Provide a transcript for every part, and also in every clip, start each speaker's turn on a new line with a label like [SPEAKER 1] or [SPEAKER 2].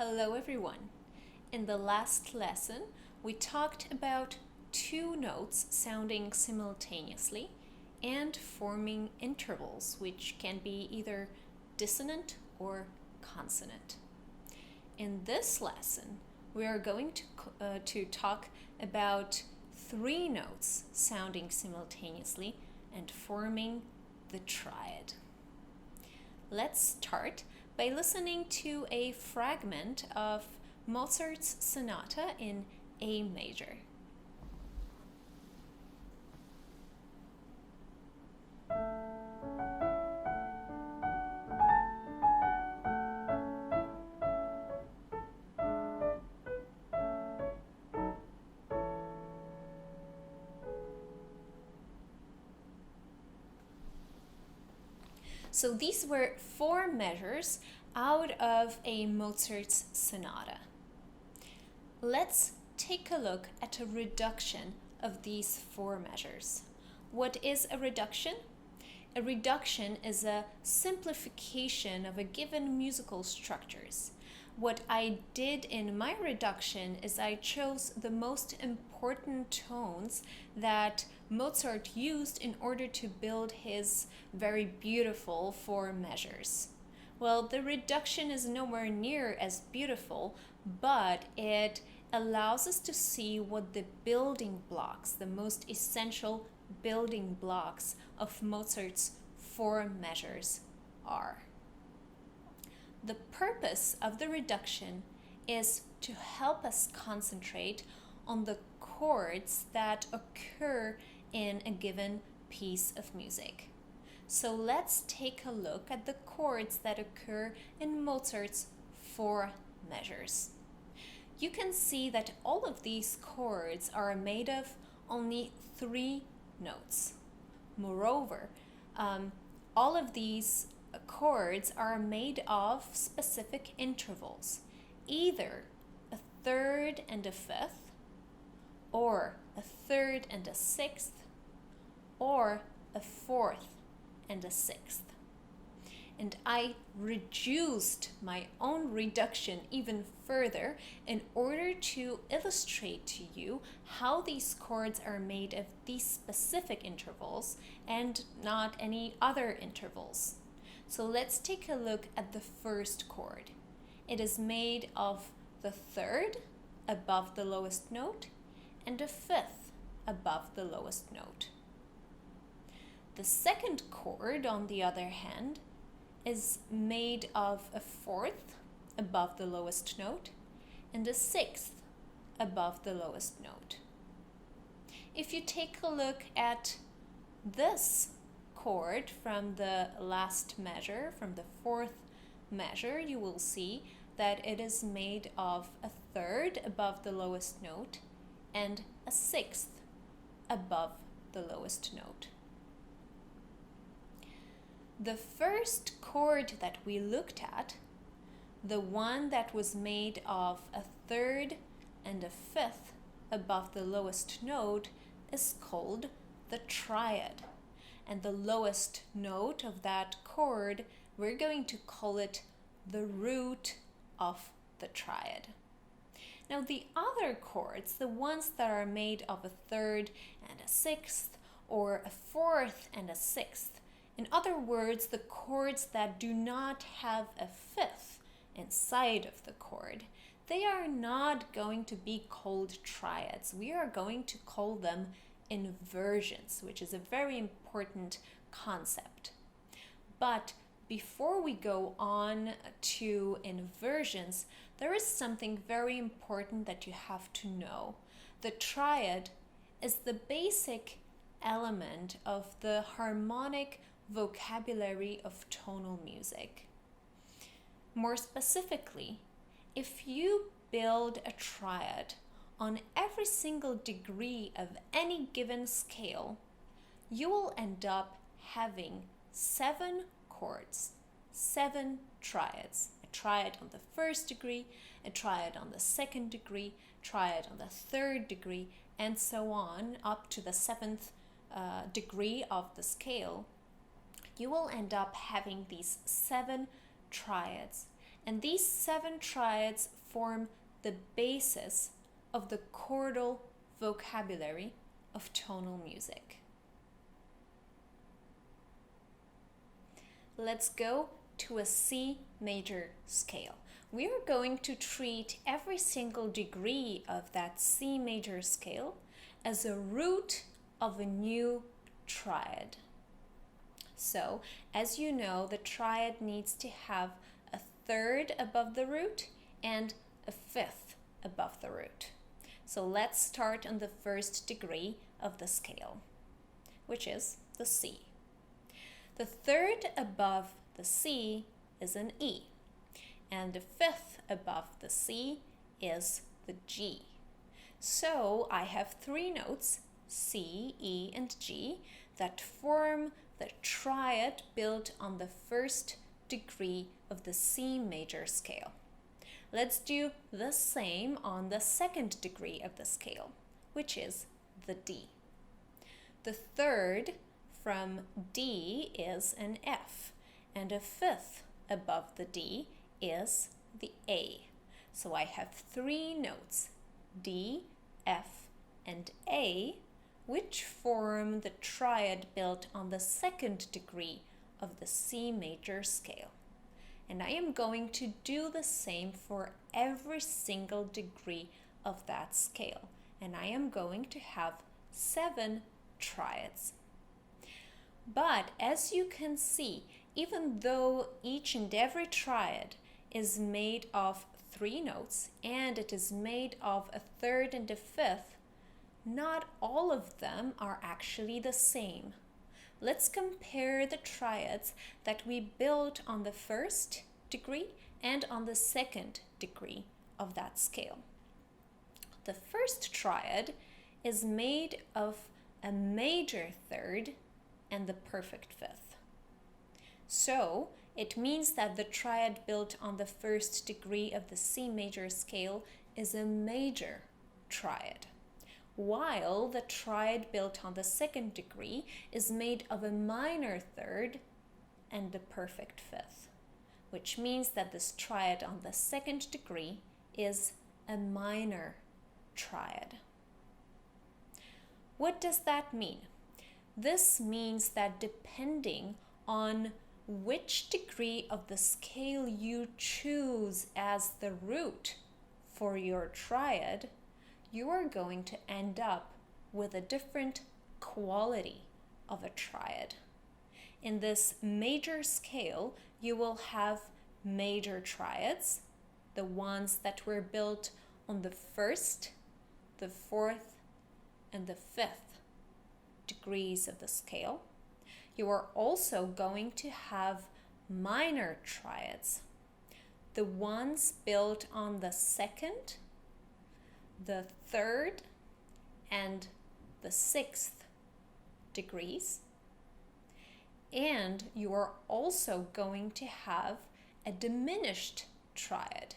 [SPEAKER 1] Hello everyone. In the last lesson, we talked about two notes sounding simultaneously and forming intervals, which can be either dissonant or consonant. In this lesson, we are going to talk about three notes sounding simultaneously and forming the triad. Let's start by listening to a fragment of Mozart's sonata in A major. So these were four measures out of a Mozart's sonata. Let's take a look at a reduction of these four measures. What is a reduction? A reduction is a simplification of a given musical structures. What I did in my reduction is I chose the most important tones that Mozart used in order to build his very beautiful four measures. Well, the reduction is nowhere near as beautiful, but it allows us to see what the building blocks, the most essential building blocks of Mozart's four measures are. The purpose of the reduction is to help us concentrate on the chords that occur in a given piece of music. So let's take a look at the chords that occur in Mozart's four measures. You can see that all of these chords are made of only three notes. Moreover, all of these chords are made of specific intervals, either a third and a fifth, or a third and a sixth, or a fourth and a sixth. And I reduced my own reduction even further in order to illustrate to you how these chords are made of these specific intervals and not any other intervals. So let's take a look at the first chord. It is made of the third above the lowest note and a fifth above the lowest note. The second chord, on the other hand, is made of a fourth above the lowest note and a sixth above the lowest note. If you take a look at this chord from the last measure, from the fourth measure, you will see that it is made of a third above the lowest note and a sixth above the lowest note. The first chord that we looked at, the one that was made of a third and a fifth above the lowest note, is called the triad. And the lowest note of that chord, we're going to call it the root of the triad. Now the other chords, the ones that are made of a third and a sixth, or a fourth and a sixth, in other words, the chords that do not have a fifth inside of the chord, they are not going to be called triads. We are going to call them inversions, which is a very important concept. But before we go on to inversions, there is something very important that you have to know. The triad is the basic element of the harmonic vocabulary of tonal music. More specifically, if you build a triad on every single degree of any given scale, you will end up having 7 chords, 7 triads. A triad on the first degree, a triad on the second degree, triad on the third degree, and so on up to the 7th degree of the scale. You will end up having these 7 triads. And these 7 triads form the basis of the chordal vocabulary of tonal music. Let's go to a C major scale. We are going to treat every single degree of that C major scale as a root of a new triad. So, as you know, the triad needs to have a third above the root and a fifth above the root. So let's start on the first degree of the scale, which is the C. The third above the C is an E, and the fifth above the C is the G. So I have 3 notes, C, E, and G, that form the triad built on the first degree of the C major scale. Let's do the same on the second degree of the scale, which is the D. The third from D is an F, and a fifth above the D is the A. So I have 3 notes, D, F, and A, which form the triad built on the second degree of the C major scale. And I am going to do the same for every single degree of that scale. And I am going to have 7 triads. But as you can see, even though each and every triad is made of 3 notes and it is made of a third and a fifth, not all of them are actually the same. Let's compare the triads that we built on the first degree and on the second degree of that scale. The first triad is made of a major third and the perfect fifth. So it means that the triad built on the first degree of the C major scale is a major triad, while the triad built on the second degree is made of a minor third and the perfect fifth, which means that this triad on the second degree is a minor triad. What does that mean? This means that depending on which degree of the scale you choose as the root for your triad, you are going to end up with a different quality of a triad. In this major scale, you will have major triads, the ones that were built on the first, the fourth, and the fifth degrees of the scale. You are also going to have minor triads, the ones built on the second, the third, and the sixth degrees. And you are also going to have a diminished triad,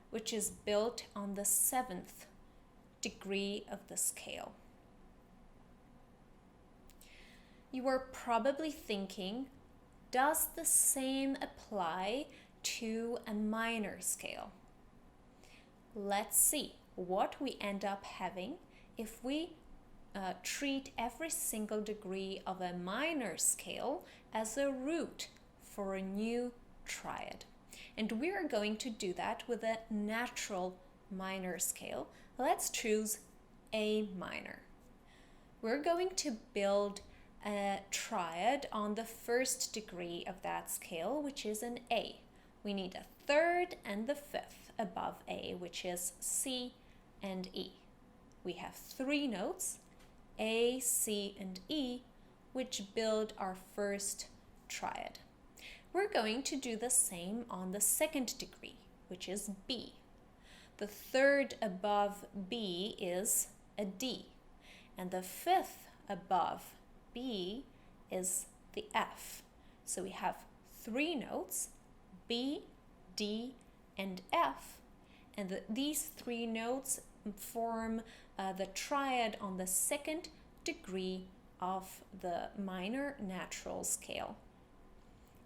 [SPEAKER 1] which is built on the seventh degree of the scale. You are probably thinking, does the same apply to a minor scale? Let's see what we end up having if we treat every single degree of a minor scale as a root for a new triad. And we are going to do that with a natural minor scale. Let's choose A minor. We're going to build a triad on the first degree of that scale, which is an A. We need a third and the fifth above A, which is C and E. We have 3 notes, A, C, and E, which build our first triad. We're going to do the same on the second degree, which is B. The third above B is a D, and the fifth above B is the F. So we have 3 notes, B, D, and F, and these 3 notes form the triad on the second degree of the minor natural scale.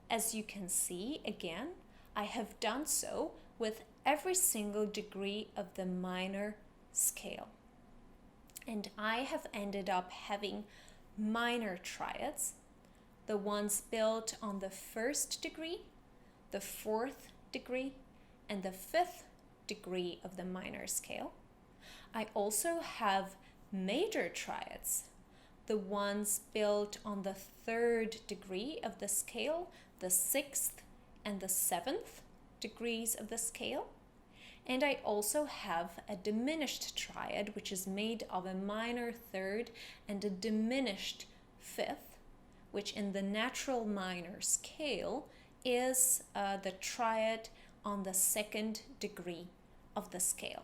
[SPEAKER 1] As you can see, again, I have done so with every single degree of the minor scale. And I have ended up having minor triads, the ones built on the first degree, the fourth degree, and the fifth degree of the minor scale. I also have major triads, the ones built on the third degree of the scale, the sixth and the seventh degrees of the scale. And I also have a diminished triad, which is made of a minor third and a diminished fifth, which in the natural minor scale is the triad on the second degree of the scale.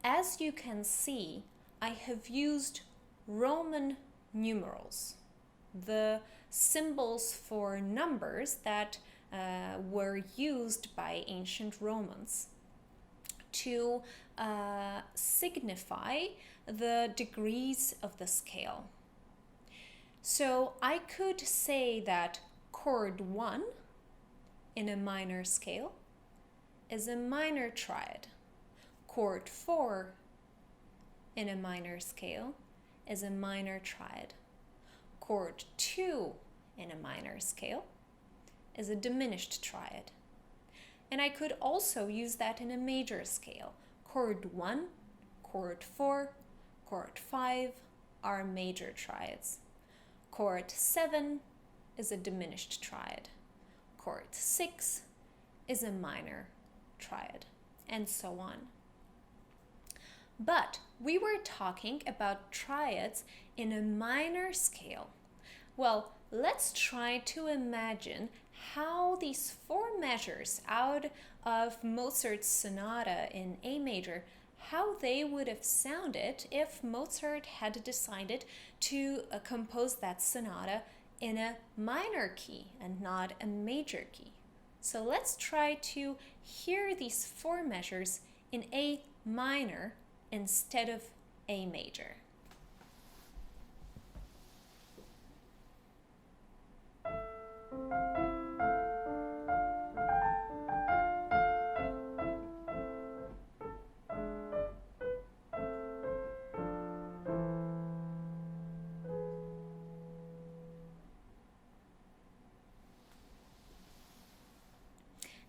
[SPEAKER 1] As you can see, I have used Roman numerals, the symbols for numbers that were used by ancient Romans to signify the degrees of the scale. So I could say that chord 1 in a minor scale is a minor triad. Chord 4 in a minor scale is a minor triad. Chord 2 in a minor scale is a diminished triad. And I could also use that in a major scale. Chord 1, chord 4, chord 5 are major triads. Chord 7 is a diminished triad. Chord 6 is a minor triad, and so on. But we were talking about triads in a minor scale. Well, let's try to imagine how these four measures out of Mozart's sonata in A major, how they would have sounded if Mozart had decided to compose that sonata in a minor key and not a major key. So let's try to hear these four measures in A minor instead of A major.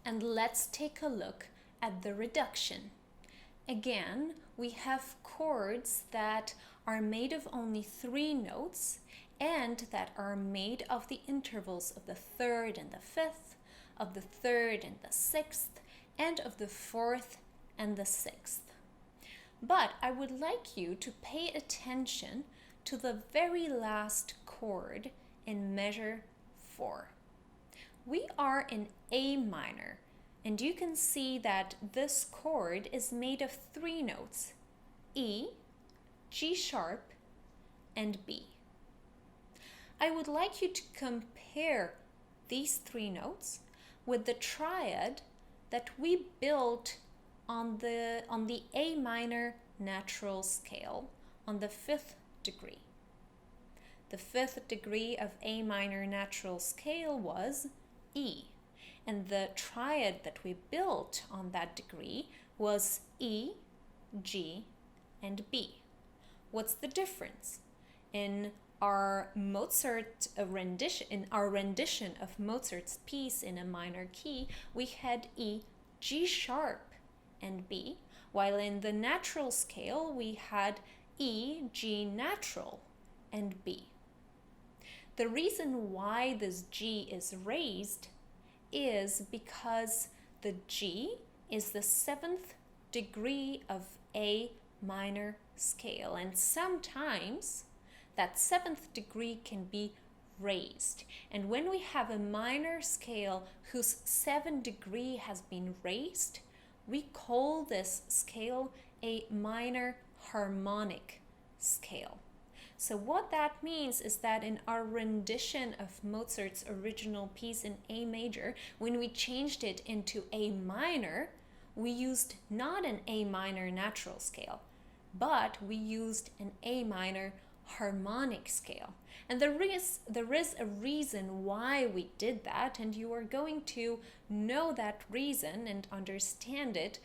[SPEAKER 1] And let's take a look at the reduction. Again, we have chords that are made of only 3 notes and that are made of the intervals of the third and the fifth, of the third and the sixth, and of the fourth and the sixth. But I would like you to pay attention to the very last chord in measure 4. We are in A minor, and you can see that this chord is made of 3 notes, E, G sharp, and B. I would like you to compare these 3 notes with the triad that we built on the A minor natural scale on the 5th degree. The 5th degree of A minor natural scale was E, and the triad that we built on that degree was E, G, and B. What's the difference? In our rendition of Mozart's piece in a minor key, we had E, G sharp, and B, while in the natural scale we had E, G natural, and B. The reason why this G is raised is because the G is the 7th degree of A minor scale, and sometimes that 7th degree can be raised. And when we have a minor scale whose 7th degree has been raised, we call this scale a minor harmonic scale. So what that means is that in our rendition of Mozart's original piece in A major, when we changed it into A minor, we used not an A minor natural scale, but we used an A minor harmonic scale. And there is a reason why we did that, and you are going to know that reason and understand it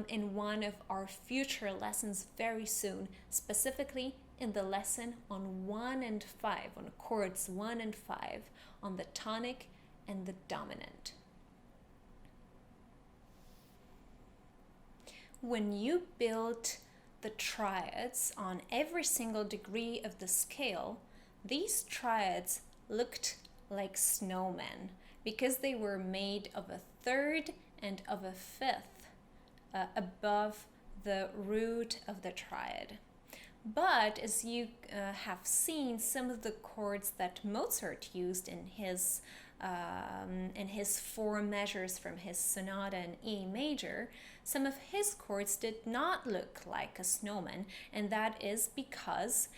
[SPEAKER 1] in one of our future lessons very soon, specifically in the lesson on 1 and 5, on chords 1 and 5, on the tonic and the dominant. When you build the triads on every single degree of the scale, these triads looked like snowmen because they were made of a third and of a fifth above the root of the triad. But as you have seen, some of the chords that Mozart used in his 4 measures from his sonata in E major, some of his chords did not look like a snowman, and that is because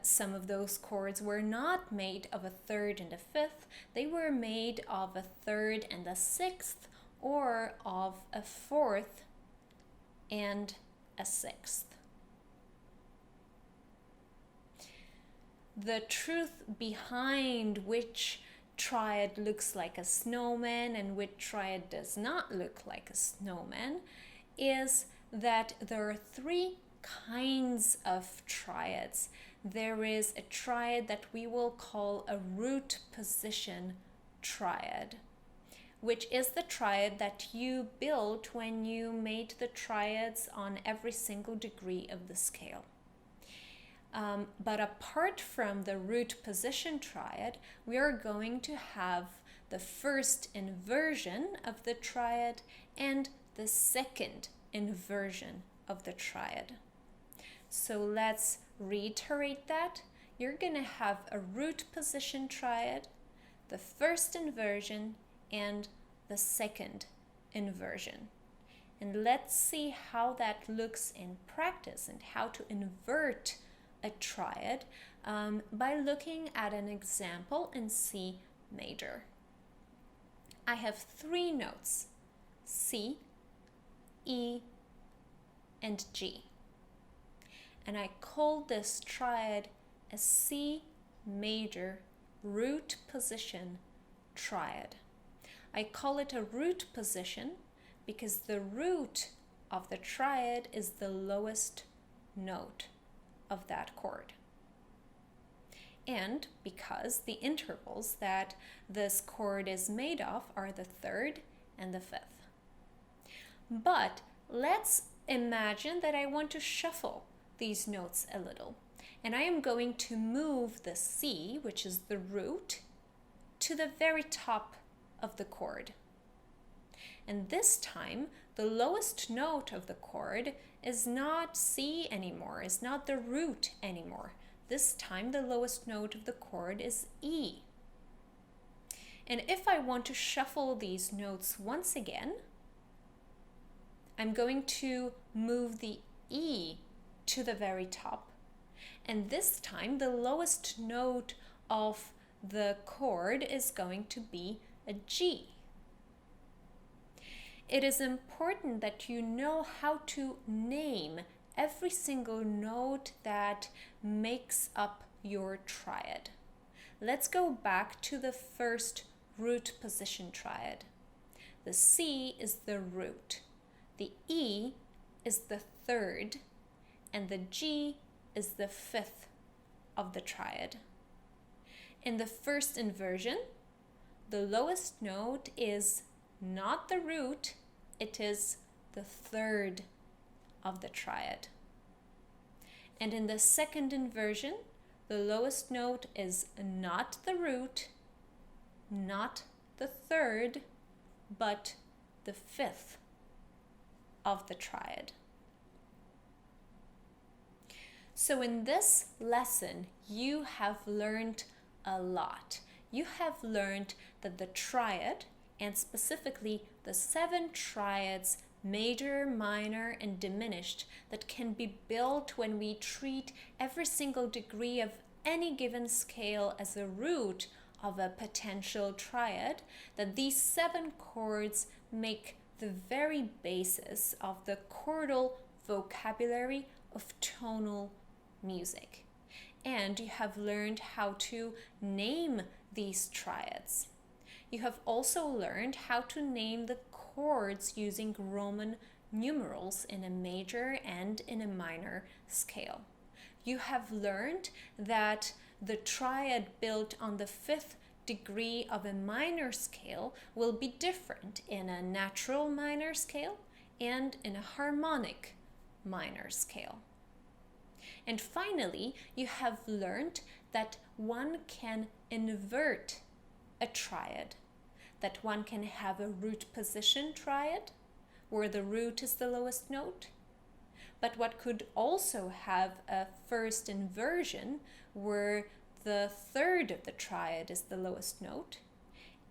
[SPEAKER 1] some of those chords were not made of a third and a fifth, they were made of a third and a sixth, or of a fourth and a sixth. The truth behind which triad looks like a snowman and which triad does not look like a snowman is that there are 3 kinds of triads. There is a triad that we will call a root position triad, which is the triad that you built when you made the triads on every single degree of the scale. But apart from the root position triad, we are going to have the first inversion of the triad and the second inversion of the triad. So let's reiterate that. You're going to have a root position triad, the first inversion, and the second inversion. And let's see how that looks in practice and how to invert a triad by looking at an example in C major. I have 3 notes, C, E, and G. And I call this triad a C major root position triad. I call it a root position because the root of the triad is the lowest note of that chord, and because the intervals that this chord is made of are the third and the fifth. But let's imagine that I want to shuffle these notes a little, and I am going to move the C, which is the root, to the very top of the chord. And this time, the lowest note of the chord is not C anymore, is not the root anymore. This time, the lowest note of the chord is E. And if I want to shuffle these notes once again, I'm going to move the E to the very top. And this time, the lowest note of the chord is going to be a G. It is important that you know how to name every single note that makes up your triad. Let's go back to the first root position triad. The C is the root, the E is the third, and the G is the fifth of the triad. In the first inversion, the lowest note is not the root, it is the third of the triad. And in the second inversion, the lowest note is not the root, not the third, but the fifth of the triad. So in this lesson, you have learned a lot. You have learned that the triad, and specifically the 7 triads, major, minor, and diminished, that can be built when we treat every single degree of any given scale as a root of a potential triad, that these 7 chords make the very basis of the chordal vocabulary of tonal music. and you have learned how to name these triads. You have also learned how to name the chords using Roman numerals in a major and in a minor scale. You have learned that the triad built on the fifth degree of a minor scale will be different in a natural minor scale and in a harmonic minor scale. And finally, you have learned that one can invert a triad, that one can have a root position triad, where the root is the lowest note, but what could also have a first inversion, where the third of the triad is the lowest note,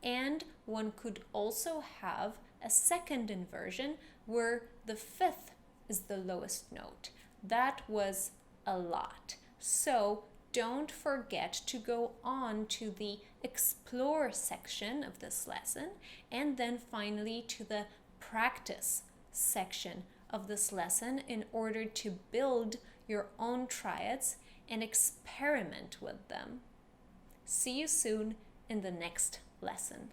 [SPEAKER 1] and one could also have a second inversion, where the fifth is the lowest note. That was a lot. So don't forget to go on to the explore section of this lesson, and then finally to the practice section of this lesson in order to build your own triads and experiment with them. See you soon in the next lesson.